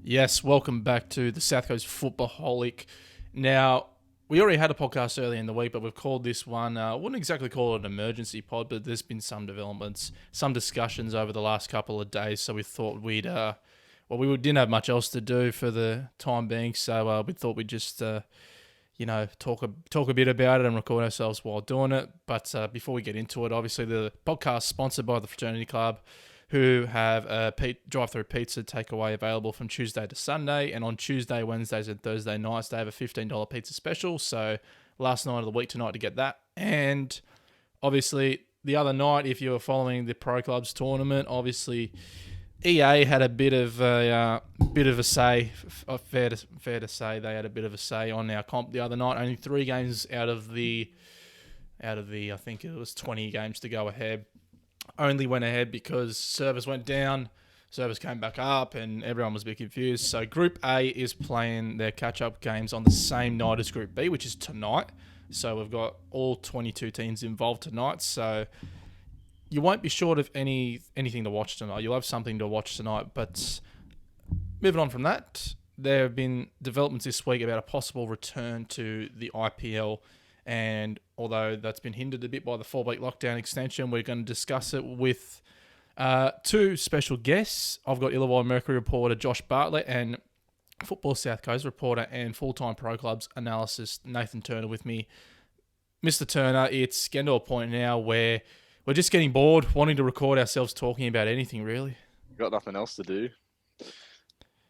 Yes, welcome back to the South Coast Footballholic. Now, we already had a podcast earlier in the week, but we've called this one, I wouldn't exactly call it an emergency pod, but there's been some developments, some discussions over the last couple of days, so we thought we didn't have much else to do for the time being, so we thought we'd just, talk a bit about it and record ourselves while doing it. But before we get into it, obviously the podcast sponsored by the Fraternity Club, who have a drive-through pizza takeaway available from Tuesday to Sunday. And on Tuesday, Wednesdays, and Thursday nights, they have a $15 pizza special. So last night of the week tonight to get that. And obviously the other night, if you were following the Pro Clubs tournament, obviously EA had a bit of a say. Fair to say they had a bit of a say on our comp the other night. Only 3 games out of the I think it was 20 games to go ahead. Only went ahead because servers went down, servers came back up, and everyone was a bit confused. So Group A is playing their catch-up games on the same night as Group B, which is tonight. So we've got all 22 teams involved tonight. So you won't be short of anything to watch tonight. You'll have something to watch tonight. But moving on from that, there have been developments this week about a possible return to the IPL. And although that's been hindered a bit by the 4-week lockdown extension, we're going to discuss it with 2 special guests. I've got Illawarra Mercury reporter Josh Bartlett and Football South Coast reporter and full-time Pro Clubs analyst Nathan Turner with me. Mr. Turner, it's getting to a point now where we're just getting bored, wanting to record ourselves talking about anything, really. Got nothing else to do.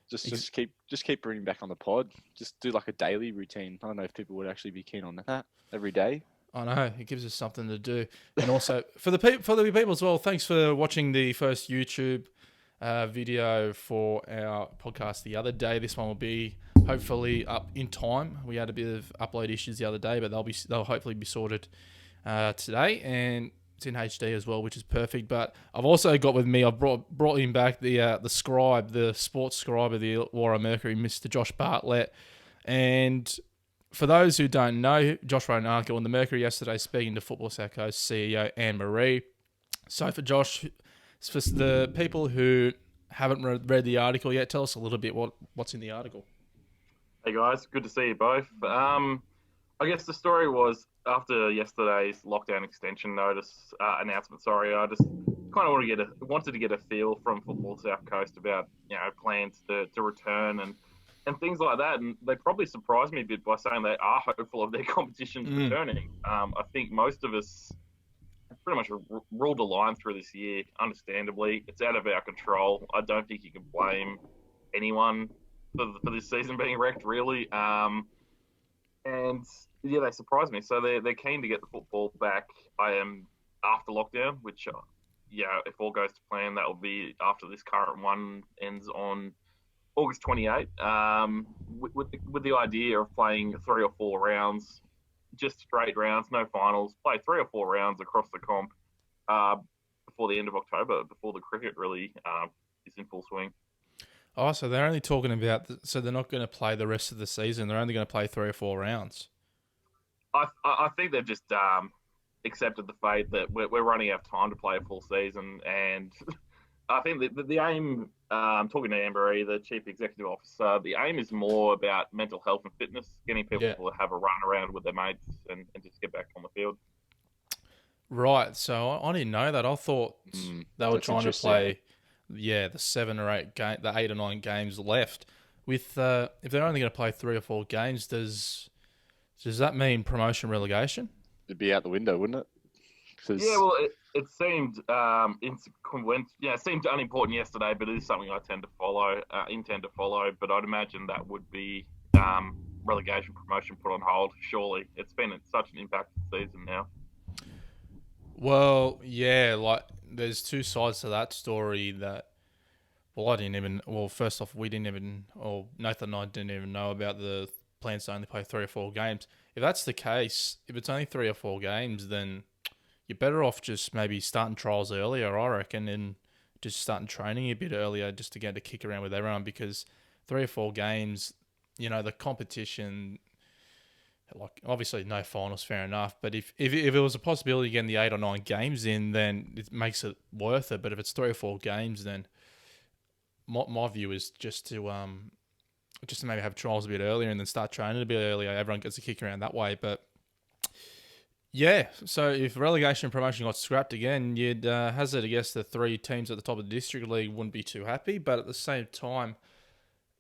Just keep bringing back on the pod. Just do like a daily routine. I don't know if people would actually be keen on that every day. I know, it gives us something to do. And also, for the people as well, thanks for watching the first YouTube video for our podcast the other day. This one will be hopefully up in time. We had a bit of upload issues the other day, but they'll hopefully be sorted today. And it's in HD as well, which is perfect. But I've also got with me, I've brought him back, the scribe, the sports scribe of the Illawarra Mercury, Mr. Josh Bartlett. And for those who don't know, Josh wrote an article in the Mercury yesterday speaking to Football South Coast CEO Anne Marie. So for Josh, for the people who haven't read the article yet, tell us a little bit what's in the article. Hey guys, good to see you both. I guess the story was after yesterday's lockdown extension notice announcement. I just kind of wanted to get a feel from Football South Coast about plans to return and things like that. And they probably surprised me a bit by saying they are hopeful of their competitions returning. I think most of us pretty much ruled a line through this year. Understandably, it's out of our control. I don't think you can blame anyone for this season being wrecked, really. And yeah, they surprised me. So they're keen to get the football back. I am after lockdown, which if all goes to plan, that will be after this current one ends on August 28th. With the idea of playing 3 or 4 rounds, just straight rounds, no finals. Play 3 or 4 rounds across the comp before the end of October, before the cricket really is in full swing. Oh, so they're only talking about... So they're not going to play the rest of the season. They're only going to play 3 or 4 rounds. I think they've just accepted the fate that we're running out of time to play a full season. And I think the aim, talking to Amber, the Chief Executive Officer, the aim is more about mental health and fitness, getting people to have a run around with their mates and just get back on the field. Right. So I didn't know that. I thought they were trying to play... the 7 or 8 the 8 or 9 games left. With if they're only going to play 3 or 4 games, does that mean promotion relegation? It'd be out the window, wouldn't it? Yeah, well, it seemed it seemed unimportant yesterday, but it is something I intend to follow. But I'd imagine that would be relegation, promotion put on hold. Surely, it's been such an impacted season now. Well, yeah, there's 2 sides to that story that, first off, Nathan and I didn't even know about the plans to only play 3 or 4 games. If that's the case, if it's only 3 or 4 games, then you're better off just maybe starting trials earlier, I reckon, and just starting training a bit earlier just to get to kick around with everyone, because 3 or 4 games, the competition... obviously no finals, fair enough. But if it was a possibility of getting the 8 or 9 games in, then it makes it worth it. But if it's 3 or 4 games, then my view is just to maybe have trials a bit earlier and then start training a bit earlier. Everyone gets a kick around that way, but. Yeah, so if relegation and promotion got scrapped again, you'd hazard a guess the 3 teams at the top of the district league wouldn't be too happy. But at the same time,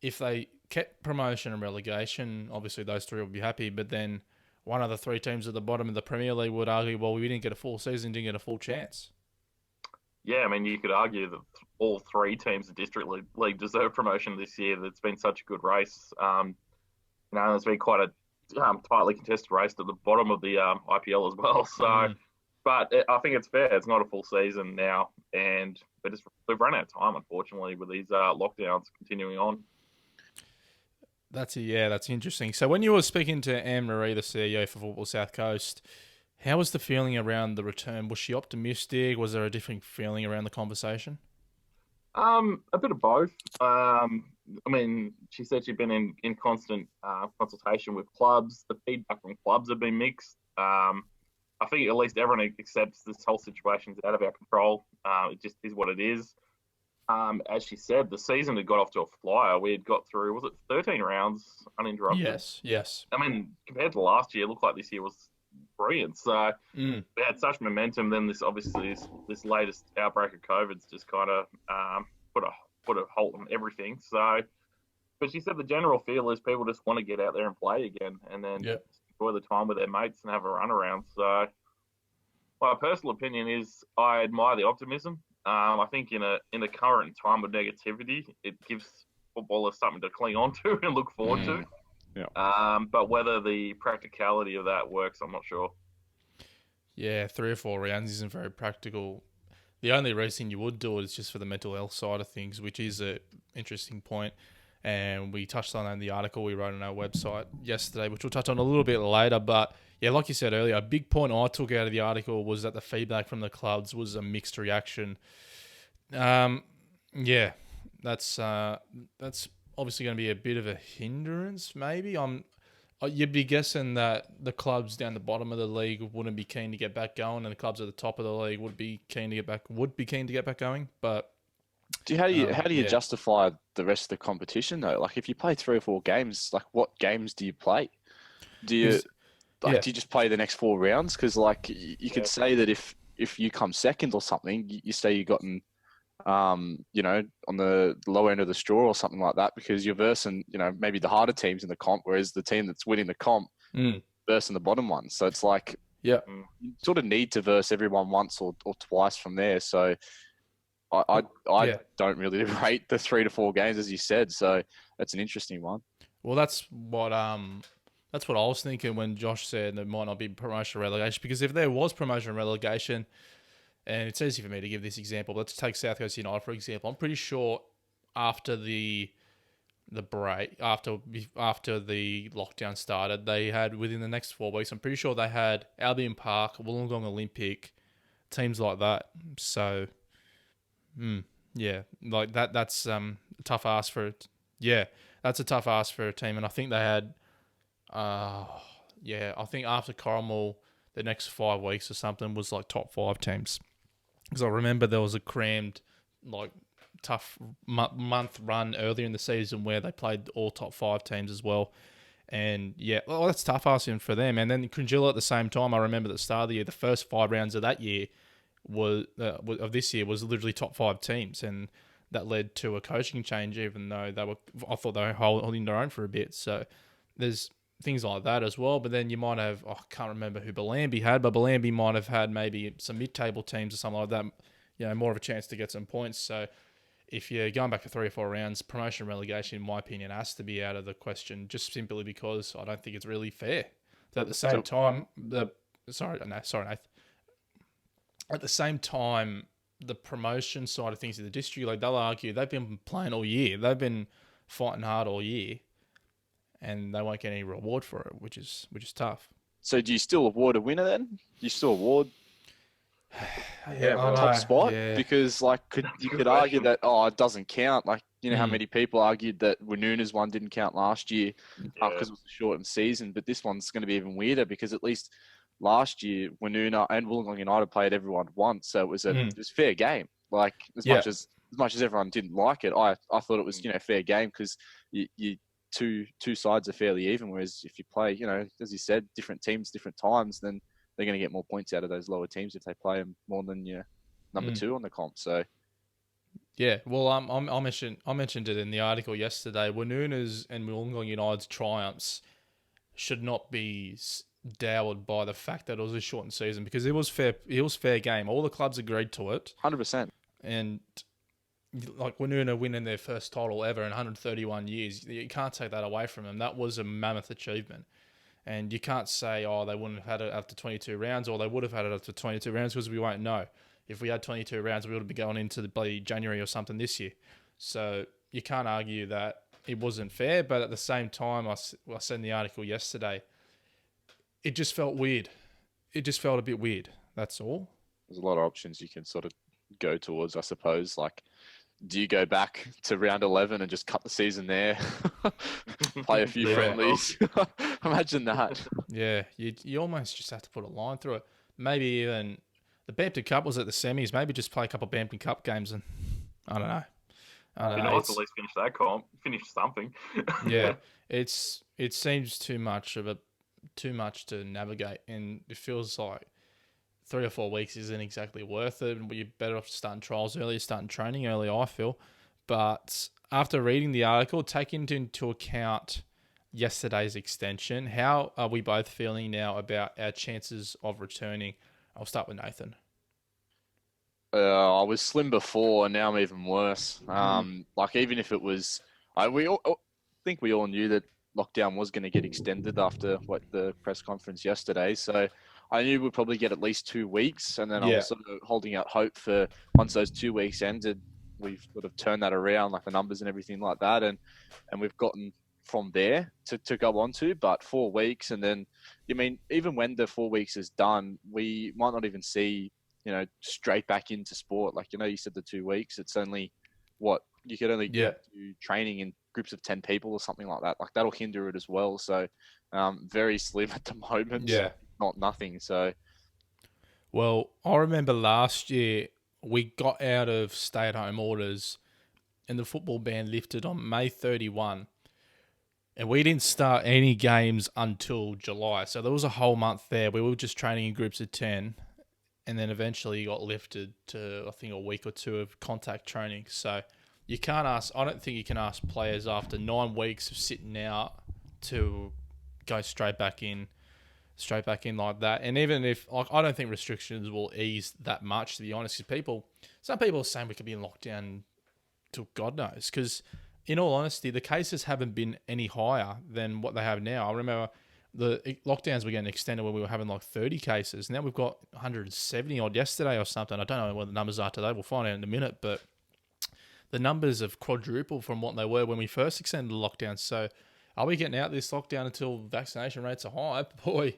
if they kept promotion and relegation, obviously those 3 would be happy. But then one of the 3 teams at the bottom of the Premier League would argue, well, we didn't get a full season, didn't get a full chance. Yeah, I mean, you could argue that all 3 teams in district league deserve promotion this year. It's been such a good race. It's been quite a tightly contested race at the bottom of the IPL as well. So, but I think it's fair. It's not a full season now, and we've run out of time, unfortunately, with these lockdowns continuing on. That's interesting. So when you were speaking to Anne Marie, the CEO for Football South Coast, how was the feeling around the return? Was she optimistic? Was there a different feeling around the conversation? A bit of both. I mean, she said she'd been in constant consultation with clubs. The feedback from clubs have been mixed. I think at least everyone accepts this whole situation's out of our control. It just is what it is. As she said, the season had got off to a flyer. We had got through, was it 13 rounds uninterrupted? Yes. I mean, compared to last year, it looked like this year was brilliant. So we had such momentum. Then this latest outbreak of COVID's just kind of put a halt on everything. So, but she said the general feel is people just want to get out there and play again, and then enjoy the time with their mates and have a run around. So, my personal opinion is I admire the optimism. I think in a current time of negativity, it gives footballers something to cling on to and look forward to. Yeah. But whether the practicality of that works, I'm not sure. Yeah, 3 or 4 rounds isn't very practical. The only reason you would do it is just for the mental health side of things, which is an interesting point. And we touched on that in the article we wrote on our website yesterday, which we'll touch on a little bit later. But yeah, like you said earlier, a big point I took out of the article was that the feedback from the clubs was a mixed reaction. Yeah, that's obviously going to be a bit of a hindrance, maybe. You'd be guessing that the clubs down the bottom of the league wouldn't be keen to get back going, and the clubs at the top of the league would be keen to get back going. But how do you justify the rest of the competition though? Like, if you play 3 or 4 games, like, what games do you play? Do you just play the next 4 rounds? Because like you could say that if you come second or something, you say you gotten on the low end of the straw or something like that, because you're versing, maybe the harder teams in the comp, whereas the team that's winning the comp versing the bottom ones. So it's like, you sort of need to verse everyone once or twice from there. So I don't really rate the 3 to 4 games, as you said. So that's an interesting one. Well, that's what I was thinking when Josh said there might not be promotion or relegation, because if there was promotion and relegation, and it's easy for me to give this example, but let's take South Coast United, for example. I'm pretty sure after the break, after the lockdown started, they had, within the next 4 weeks, I'm pretty sure they had Albion Park, Wollongong Olympic, teams like that. So, like that's a tough ask for it. Yeah, that's a tough ask for a team. And I think they had, I think after Corrimal, the next 5 weeks or something was like top 5 teams. Because I remember there was a crammed, like, tough month run earlier in the season where they played all top 5 teams as well. And yeah, well, that's tough asking for them. And then Congeala at the same time, I remember at the start of the year, the first 5 rounds of that year of this year was literally top 5 teams. And that led to a coaching change, even though I thought they were holding their own for a bit. So there's things like that as well. But then you might have, I can't remember who Bellambi had, but Bellambi might have had maybe some mid-table teams or something like that, more of a chance to get some points. So if you're going back to 3 or 4 rounds, promotion and relegation, in my opinion, has to be out of the question, just simply because I don't think it's really fair. So at the same time, sorry, Nath. At the same time, the promotion side of things in the district, like, they'll argue they've been playing all year. They've been fighting hard all year, and they won't get any reward for it, which is tough. So do you still award a winner then? Do you still award top spot? Yeah. Because you could argue that, it doesn't count. Like, how many people argued that Woonuna's one didn't count last year because it was a shortened season. But this one's going to be even weirder, because at least last year Woonona and Wollongong United played everyone once, so it was a fair game. Like, as much as as much as everyone didn't like it, I thought it was, fair game because you two sides are fairly even. Whereas if you play, as you said, different teams, different times, then they're going to get more points out of those lower teams if they play them more than your number two on the comp. So. Yeah, well, I mentioned it in the article yesterday. Woonuna's and Wollongong United's triumphs should not be dowered by the fact that it was a shortened season because it was fair game. All the clubs agreed to it. 100%. And like Woonona winning their first title ever in 131 years, you can't take that away from them. That was a mammoth achievement. And you can't say, they wouldn't have had it after 22 rounds or they would have had it after 22 rounds because we won't know. If we had 22 rounds, we would be going into the bloody January or something this year. So you can't argue that it wasn't fair, but at the same time, I said in the article yesterday, it just felt weird. It just felt a bit weird. That's all. There's a lot of options you can sort of go towards, I suppose. Like, do you go back to round 11 and just cut the season there? Play a few friendlies? Imagine that. Yeah, you almost just have to put a line through it. Maybe even the Bampton Cup was at the semis. Maybe just play a couple of Bampton Cup games and I don't know. Nice at least finish that comp. Finish something. Yeah, it seems too much to navigate, and it feels like 3 or 4 weeks isn't exactly worth it. You're better off starting trials earlier, starting training early, I feel. But after reading the article, taking into account yesterday's extension, how are we both feeling now about our chances of returning? I'll start with Nathan. I was slim before, and now I'm even worse. Like, even if it was... I think we all knew that lockdown was going to get extended after the press conference yesterday, so I knew we'd probably get at least 2 weeks, and then I was sort of holding out hope for once those 2 weeks ended, we've sort of turned that around, like the numbers and everything like that, and we've gotten from there to go on to, but 4 weeks, and then, even when the 4 weeks is done, we might not even see, straight back into sport. Like, you said the 2 weeks, it's only you could only get to training in groups of 10 people or something like that. Like, that'll hinder it as well. So, very slim at the moment. Yeah. Not nothing. So, well, I remember last year we got out of stay-at-home orders and the football ban lifted on May 31. And we didn't start any games until July. So there was a whole month there. We were just training in groups of 10. And then eventually it got lifted to, I think, a week or two of contact training. So I don't think you can ask players after 9 weeks of sitting out to go straight back in like that. And even if, I don't think restrictions will ease that much, to be honest, because some people are saying we could be in lockdown till God knows. Because in all honesty, the cases haven't been any higher than what they have now. I remember the lockdowns were getting extended when we were having like 30 cases. Now we've got 170 odd yesterday or something. I don't know what the numbers are today. We'll find out in a minute. But the numbers have quadrupled from what they were when we first extended the lockdown. So are we getting out this lockdown until vaccination rates are high? Boy.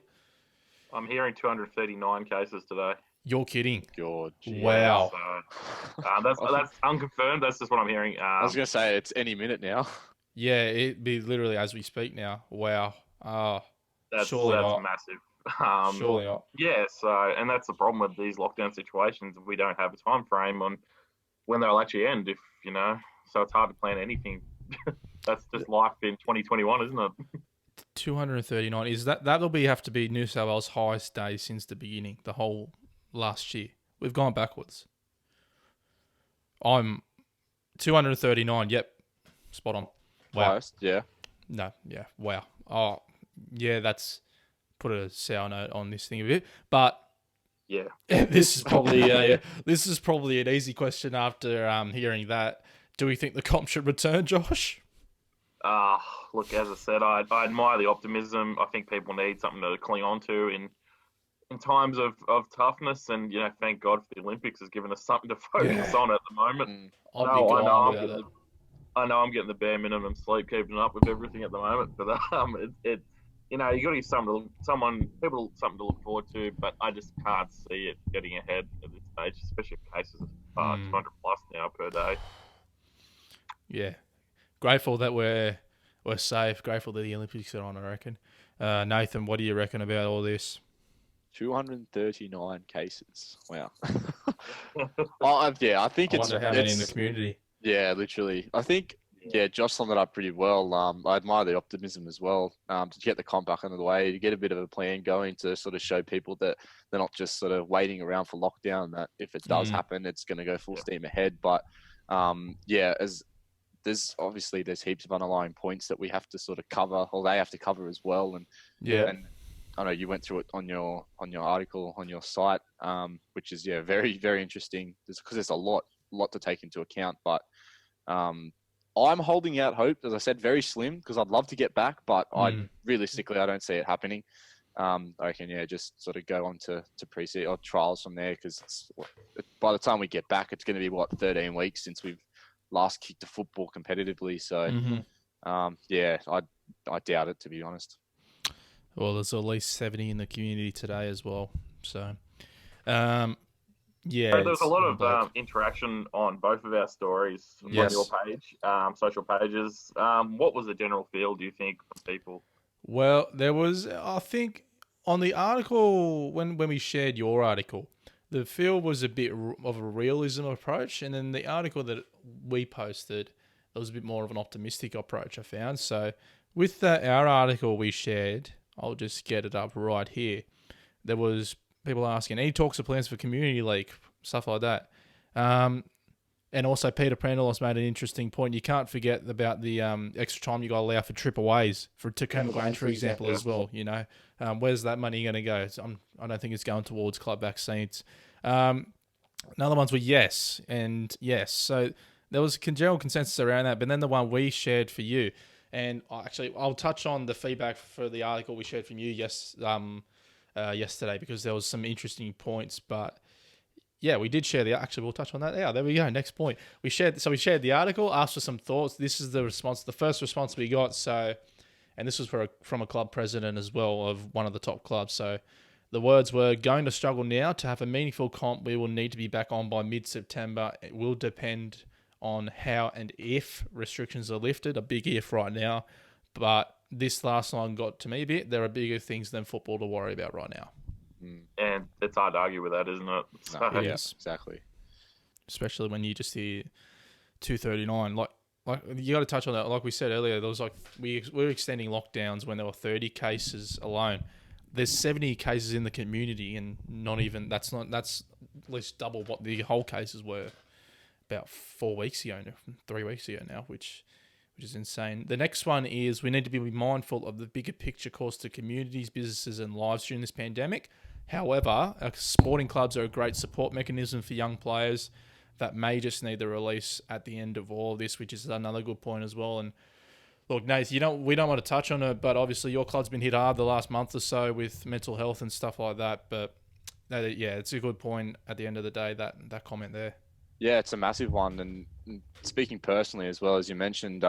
I'm hearing 239 cases today. You're kidding. God. Wow. So, that's unconfirmed. That's just what I'm hearing. I was going to say it's any minute now. Yeah, it'd be literally as we speak now. Wow. That's not. massive. Surely not. Yeah, so, and that's the problem with these lockdown situations. We don't have a time frame on when they'll actually end, so it's hard to plan anything. That's just life in 2021, isn't it? 239. That'll have to be New South Wales' highest day since the beginning, the whole last year. We've gone backwards. I'm 239. Yep, spot on. Wow. Highest, yeah. No, yeah, wow. Oh, yeah. That's put a sour note on this thing a bit, but yeah, this is probably an easy question after hearing that. Do we think the comp should return, Josh? Look, as I said, I admire the optimism. I think people need something to cling on to in times of toughness, and thank God for the Olympics has given us something to focus on at the moment. I know I'm getting the bare minimum sleep, keeping up with everything at the moment, but you got to give something to look forward to. But I just can't see it getting ahead at this stage, especially if cases are 200 plus now per day. Yeah, grateful that we're safe. Grateful that the Olympics are on, I reckon. Nathan, what do you reckon about all this? 239 cases. Wow. Yeah, I think I it's wonder how many in the community. Yeah, literally. I think Josh summed it up pretty well. I admire the optimism as well. To get the comp back under the way, to get a bit of a plan going to sort of show people that they're not just sort of waiting around for lockdown. That if it does happen, it's going to go full steam ahead. But as there's heaps of underlying points that we have to sort of cover, or they have to cover as well. And I know you went through it on your article on your site, which is very very interesting because there's a lot to take into account. But I'm holding out hope, as I said, very slim because I'd love to get back, but realistically I don't see it happening. I reckon just sort of go on to pre-season or trials from there because by the time we get back, it's going to be 13 weeks since we've last kicked a football competitively. So I doubt it, to be honest. Well, there's at least 70 in the community today as well. So, there's a lot of interaction on both of our stories on your page, social pages. What was the general feel, do you think, of people? Well, there was, I think, on the article, when we shared your article, the feel was a bit of a realism approach. And then the article that we posted, there was a bit more of an optimistic approach, I found. So with our article we shared, I'll just get it up right here. There was people asking, any talks or plans for community league, stuff like that. And also Peter Prendergast made an interesting point. You can't forget about the extra time you got to allow for trip aways for Tacoma Grange, for example, as well. You know, where's that money going to go? I don't think it's going towards club vaccines. Another ones were yes and yes. So there was a general consensus around that. But then the one we shared for you, and I'll touch on the feedback for the article we shared from you yesterday because there was some interesting points. But yeah, we did share we'll touch on that now. There we go. Next point. We shared the article, asked for some thoughts. This is the first response we got. So, and this was from a club president as well of one of the top clubs. So the words were, going to struggle now. To have a meaningful comp, we will need to be back on by mid-September. It will depend on how and if restrictions are lifted. A big if right now. But this last line got to me a bit. There are bigger things than football to worry about right now. And it's hard to argue with that, isn't it? So, no, yes, exactly. Especially when you just hear 239. Like you got to touch on that. Like we said earlier, there was we were extending lockdowns when there were 30 cases alone. There's 70 cases in the community, and that's at least double what the whole cases were about 3 weeks ago now, which is insane. The next one is we need to be mindful of the bigger picture cost to communities, businesses, and lives during this pandemic. However, sporting clubs are a great support mechanism for young players that may just need the release at the end of all of this, which is another good point as well. And look, Nath, we don't want to touch on it, but obviously your club's been hit hard the last month or so with mental health and stuff like that. But it's a good point at the end of the day, that comment there. Yeah, it's a massive one. And speaking personally as well, as you mentioned,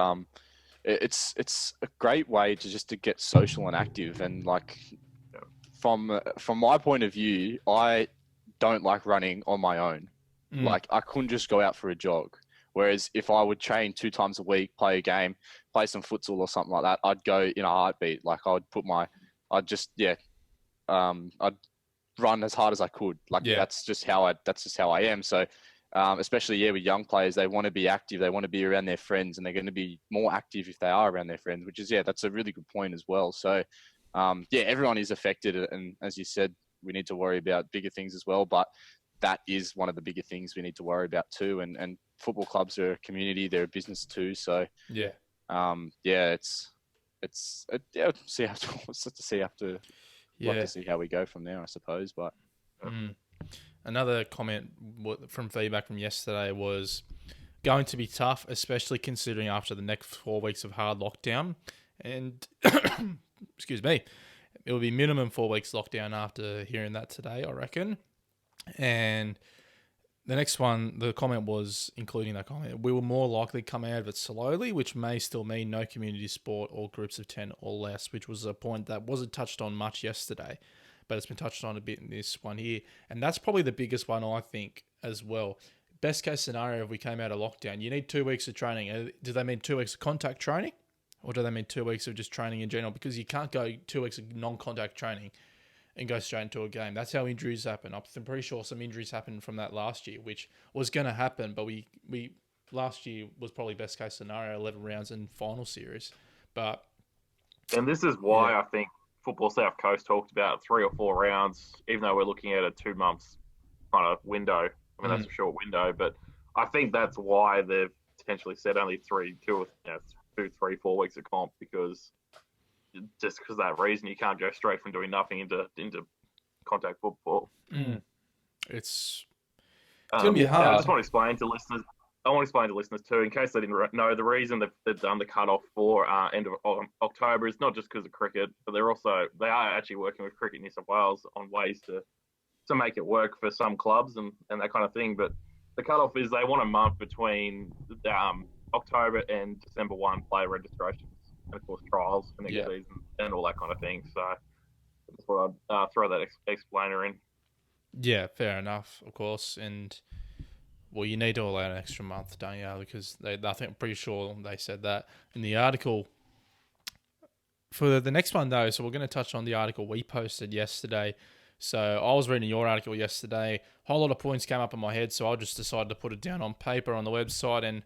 it's a great way to get social and active. And from my point of view, I don't like running on my own. Like I couldn't just go out for a jog. Whereas if I would train 2 times a week, play a game, play some futsal or something like that, I'd go in a heartbeat. Like I'd run as hard as I could. That's just how I am. So, especially with young players, they want to be active. They want to be around their friends, and they're going to be more active if they are around their friends. Which is that's a really good point as well. So, everyone is affected, and as you said, we need to worry about bigger things as well. But that is one of the bigger things we need to worry about too. And football clubs are a community; they're a business too. So to see how we go from there, I suppose. But another comment from feedback from yesterday was going to be tough, especially considering after the next 4 weeks of hard lockdown. And excuse me, it will be minimum 4 weeks lockdown after hearing that today, I reckon. And the next one, the comment was, including that comment, we will more likely come out of it slowly, which may still mean no community sport or groups of 10 or less, which was a point that wasn't touched on much yesterday, but it's been touched on a bit in this one here. And that's probably the biggest one, I think, as well. Best case scenario, if we came out of lockdown, you need 2 weeks of training. Do they mean 2 weeks of contact training? Or do they mean 2 weeks of just training in general? Because you can't go 2 weeks of non-contact training and go straight into a game. That's how injuries happen. I'm pretty sure some injuries happened from that last year, which was going to happen, but we last year was probably best case scenario, 11 rounds in final series. But and this is why I think Football South Coast talked about 3 or 4 rounds, even though we're looking at a 2 months kind of window. I mean, that's a short window, but I think that's why they've potentially said only 2, 3, 4 weeks of comp, because just because of that reason, you can't go straight from doing nothing into contact football. It's going to be hard. I just want to explain to listeners. I want to explain to listeners too, in case they didn't know, the reason they've done the cutoff for end of October is not just because of cricket, but they are actually working with Cricket New South Wales on ways to make it work for some clubs and that kind of thing. But the cutoff is they want a month between October and December 1 player registrations and of course trials for next season and all that kind of thing. So I just thought I'd throw that explainer in. Yeah, fair enough, of course. And well, you need to allow an extra month, don't you? Because I'm pretty sure they said that in the article. For the next one, though, so we're going to touch on the article we posted yesterday. So I was reading your article yesterday. A whole lot of points came up in my head, so I just decided to put it down on paper on the website. And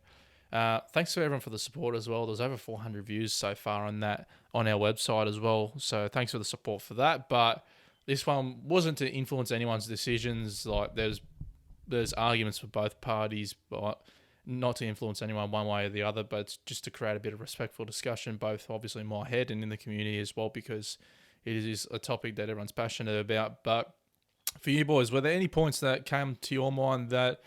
thanks to everyone for the support as well. There's over 400 views so far on that on our website as well. So thanks for the support for that. But this one wasn't to influence anyone's decisions. Like there's arguments for both parties, but not to influence anyone one way or the other, but it's just to create a bit of respectful discussion, both obviously in my head and in the community as well, because it is a topic that everyone's passionate about. But for you boys, were there any points that came to your mind that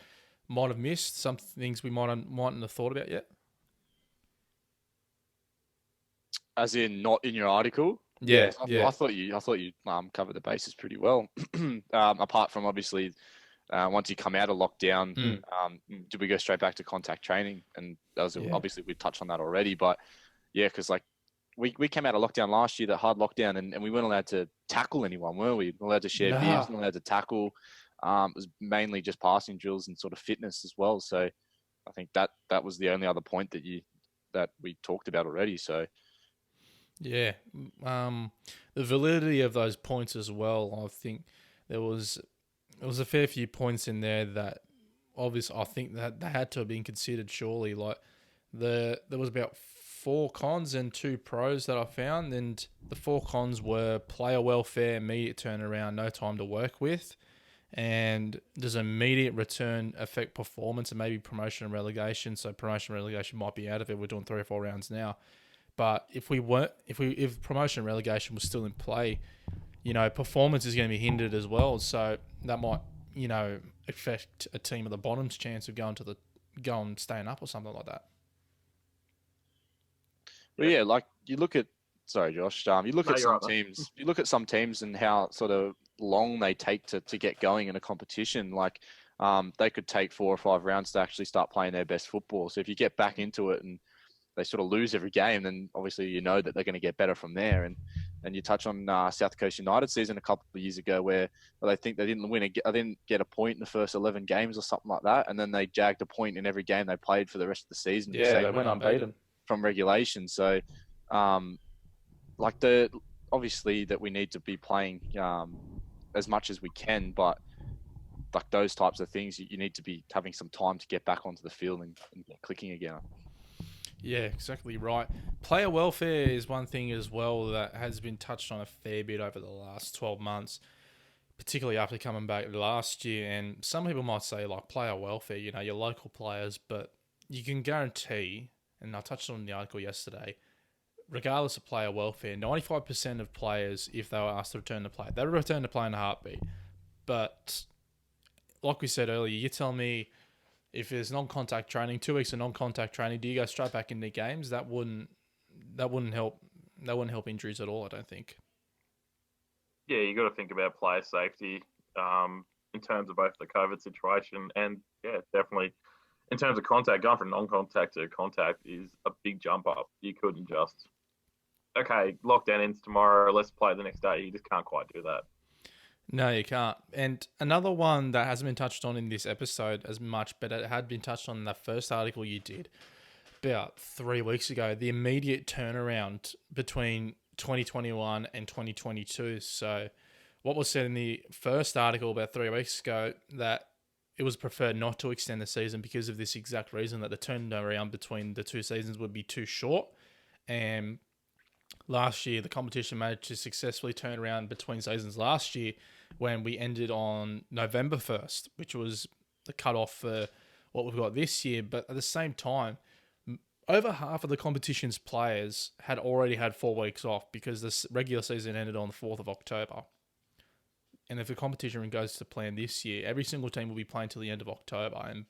might have missed, some things we mightn't have thought about yet? As in, not in your article? Yeah. I thought you covered the bases pretty well. Apart from obviously, once you come out of lockdown, did we go straight back to contact training? And that was obviously we touched on that already. But yeah, because like we came out of lockdown last year, that hard lockdown, and we weren't allowed to tackle anyone, were we? We weren't allowed to share beers, weren't allowed to tackle. It was mainly just passing drills and sort of fitness as well. So I think that was the only other point that we talked about already. So yeah, the validity of those points as well. I think there was a fair few points in there that obviously I think that they had to have been considered. Surely, like there was about 4 cons and 2 pros that I found, and the 4 cons were player welfare, immediate turnaround, no time to work with. And does immediate return affect performance and maybe promotion and relegation? So promotion and relegation might be out of it. We're doing 3 or 4 rounds now. But if promotion and relegation was still in play, performance is going to be hindered as well. So that might, affect a team at the bottom's chance of going staying up or something like that. Well, yeah, like you look at, sorry, Josh, you look at some teams. You look at some teams and how sort of long they take to get going in a competition. Like they could take 4 or 5 rounds to actually start playing their best football. So if you get back into it and they sort of lose every game, then obviously you know that they're going to get better from there. And you touch on South Coast United season a couple of years ago where they think they didn't get a point in the first 11 games or something like that, and then they jagged a point in every game they played for the rest of the season. Yeah, they went unbeaten from regulation. So, obviously that we need to be playing as much as we can, but like those types of things, you need to be having some time to get back onto the field and get clicking again. Yeah, exactly right. Player welfare is one thing as well that has been touched on a fair bit over the last 12 months, particularly after coming back last year. And some people might say, like, player welfare, your local players, but you can guarantee, and I touched on the article yesterday, regardless of player welfare, 95% of players, if they were asked to return to play, they would return to play in a heartbeat. But like we said earlier, you tell me, if there's non-contact training, 2 weeks of non-contact training, do you go straight back into games? That wouldn't help. That wouldn't help injuries at all, I don't think. Yeah, you got to think about player safety in terms of both the COVID situation and definitely in terms of contact. Going from non-contact to contact is a big jump up. You couldn't just lockdown ends tomorrow, let's play the next day. You just can't quite do that. No, you can't. And another one that hasn't been touched on in this episode as much, but it had been touched on in the first article you did about 3 weeks ago, the immediate turnaround between 2021 and 2022. So what was said in the first article about 3 weeks ago, that it was preferred not to extend the season because of this exact reason, that the turnaround between the two seasons would be too short. And last year, the competition managed to successfully turn around between seasons last year when we ended on November 1st, which was the cutoff for what we've got this year. But at the same time, over half of the competition's players had already had 4 weeks off because the regular season ended on the 4th of October. And if the competition goes to plan this year, every single team will be playing till the end of October. And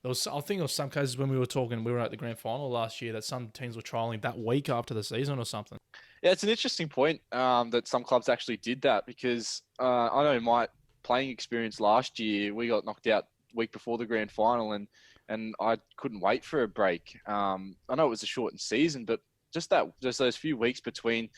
I think there was some cases when we were at the grand final last year that some teams were trialling that week after the season or something. Yeah, it's an interesting point that some clubs actually did that because I know my playing experience last year, we got knocked out week before the grand final and I couldn't wait for a break. I know it was a shortened season, but just those few weeks between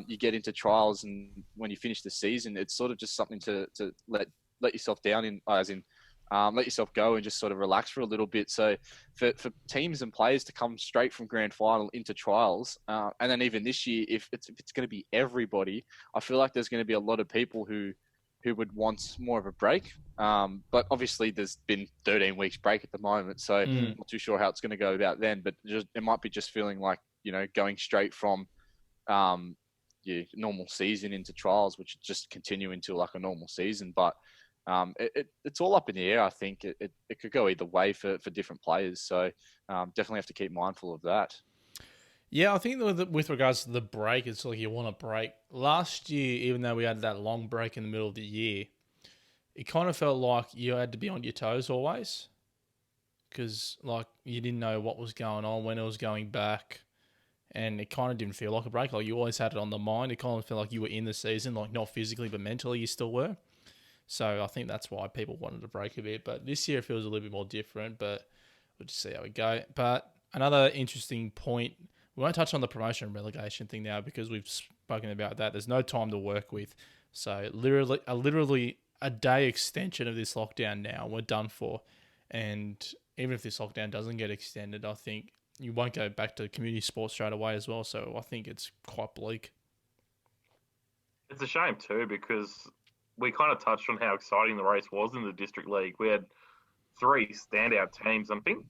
you get into trials and when you finish the season, it's sort of just something to let yourself down in, let yourself go and just sort of relax for a little bit. So for teams and players to come straight from grand final into trials, and then even this year, if it's going to be everybody, I feel like there's going to be a lot of people who would want more of a break. But obviously there's been 13 weeks break at the moment, so I'm not too sure how it's going to go about then, but it might be just feeling like, going straight from normal season into trials, which just continue into like a normal season. But it's all up in the air. I think it could go either way for different players. So definitely have to keep mindful of that. Yeah, I think with regards to the break, it's like you want a break. Last year, even though we had that long break in the middle of the year, it kind of felt like you had to be on your toes always because like you didn't know what was going on, when it was going back. And it kind of didn't feel like a break. Like you always had it on the mind. It kind of felt like you were in the season, like not physically, but mentally you still were. So I think that's why people wanted to break a bit. But this year it feels a little bit more different, but we'll just see how we go. But another interesting point, we won't touch on the promotion and relegation thing now because we've spoken about that. There's no time to work with. So literally a day extension of this lockdown now, we're done for. And even if this lockdown doesn't get extended, I think you won't go back to community sports straight away as well. So I think it's quite bleak. It's a shame too because we kind of touched on how exciting the race was in the District League. We had 3 standout teams. I think,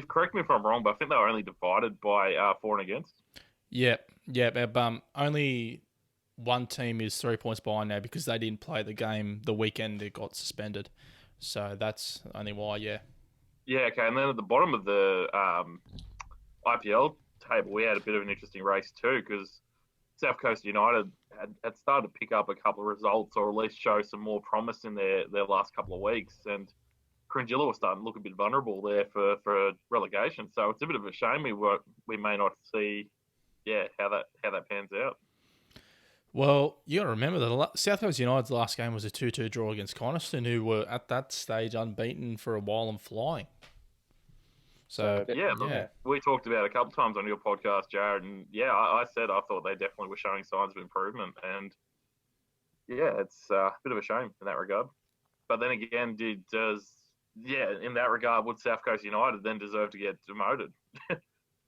correct me if I'm wrong, but I think they were only divided by for and against. Yep. Only one team is 3 points behind now because they didn't play the game the weekend it got suspended. So that's only why, yeah. Yeah, okay. And then at the bottom of the IPL table, we had a bit of an interesting race too because South Coast United had started to pick up a couple of results or at least show some more promise in their last couple of weeks. And Cringilla was starting to look a bit vulnerable there for relegation. So it's a bit of a shame we may not see how that pans out. Well, you got to remember that South Coast United's last game was a 2-2 draw against Coniston, who were at that stage unbeaten for a while and flying. So we talked about it a couple of times on your podcast, Jared, and I said I thought they definitely were showing signs of improvement, and it's a bit of a shame in that regard. But then again, in that regard, would South Coast United then deserve to get demoted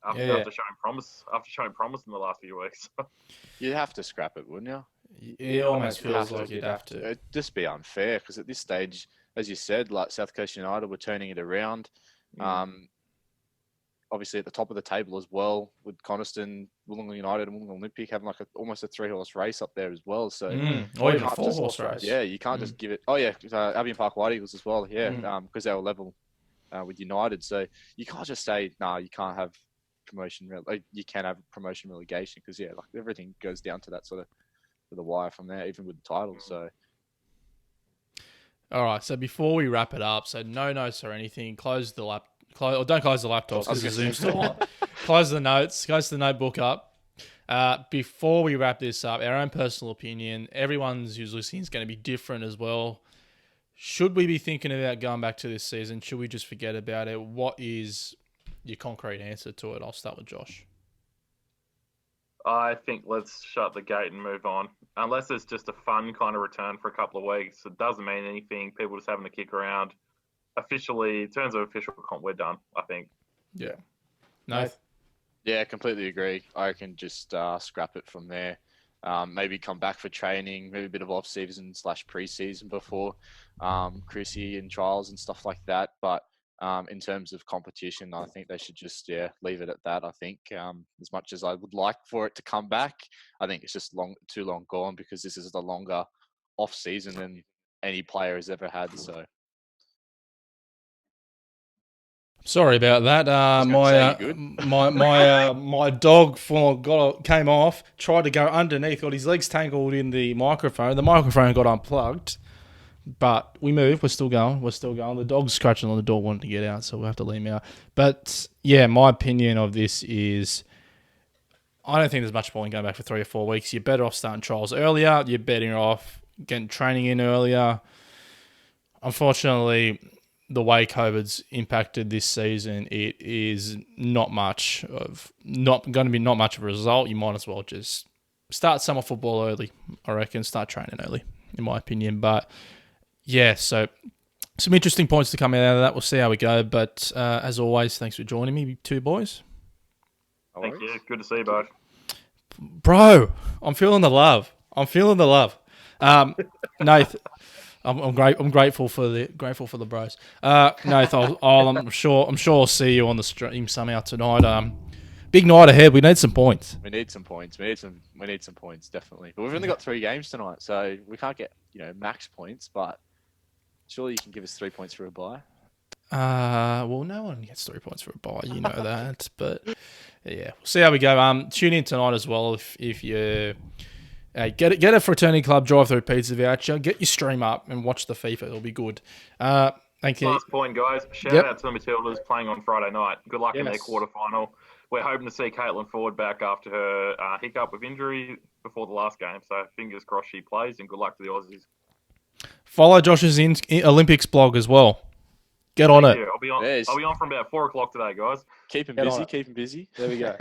after showing promise in the last few weeks? You'd have to scrap it, wouldn't you? It almost feels like you'd have to. It'd just be unfair because at this stage, as you said, like South Coast United were turning it around. Obviously at the top of the table as well with Coniston, Wollongong United and Wollongong Olympic having like almost a 3-horse race up there as well. So or even a 4-horse race. Yeah, you can't just give it. Oh yeah, Albion Park White Eagles as well. Yeah, because they were level with United. So you can't just say you can't have promotion. You can have promotion relegation because like everything goes down to that sort of to the wire from there, even with the title. So. All right. So before we wrap it up, so no notes or anything. Don't close the laptops because the Zoom's still on. Close the notes. Close the notebook up. Before we wrap this up, our own personal opinion, everyone's who's listening is going to be different as well. Should we be thinking about going back to this season? Should we just forget about it? What is your concrete answer to it? I'll start with Josh. I think let's shut the gate and move on. Unless it's just a fun kind of return for a couple of weeks. It doesn't mean anything. People just having to kick around. Officially, in terms of official comp, we're done, I think. Yeah. No. Yeah, completely agree. I can just scrap it from there. maybe come back for training, maybe a bit of off-season / pre-season before Chrissy and trials and stuff like that. But in terms of competition, I think they should just leave it at that. I think as much as I would like for it to come back, I think it's just too long gone, because this is the longer off-season than any player has ever had. So. Sorry about that. My dog came off, tried to go underneath, got his legs tangled in the microphone. The microphone got unplugged, but we moved. We're still going. The dog's scratching on the door, wanting to get out, so we'll have to leave him out. But yeah, my opinion of this is, I don't think there's much point in going back for 3 or 4 weeks. You're better off starting trials earlier. You're better off getting training in earlier. Unfortunately, the way COVID's impacted this season, it is not much of a result. You might as well just start summer football early, I reckon. Start training early, in my opinion. But yeah, so some interesting points to come out of that. We'll see how we go. But as always, thanks for joining me, two boys. Thank you. Good to see you both. Bro, I'm feeling the love. Nath, I'm grateful for the bros. Nath, I'm sure I'll see you on the stream somehow tonight. Big night ahead. We need some points. We need some points, definitely. But we've only got 3 games tonight, so we can't get max points. But surely you can give us 3 points for a bye. Well, no one gets 3 points for a bye, you know that. But yeah, we'll see how we go. Tune in tonight as well if you get a fraternity club drive-through pizza voucher. Get your stream up and watch the FIFA. It'll be good. Thank you. Last point, guys. Shout out to the Matildas playing on Friday night. Good luck in their quarterfinal. We're hoping to see Caitlin Ford back after her hiccup with injury before the last game. So fingers crossed she plays, and good luck to the Aussies. Follow Josh's Olympics blog as well. Get on it. I'll be on from about 4 o'clock today, guys. Keep him busy. There we go.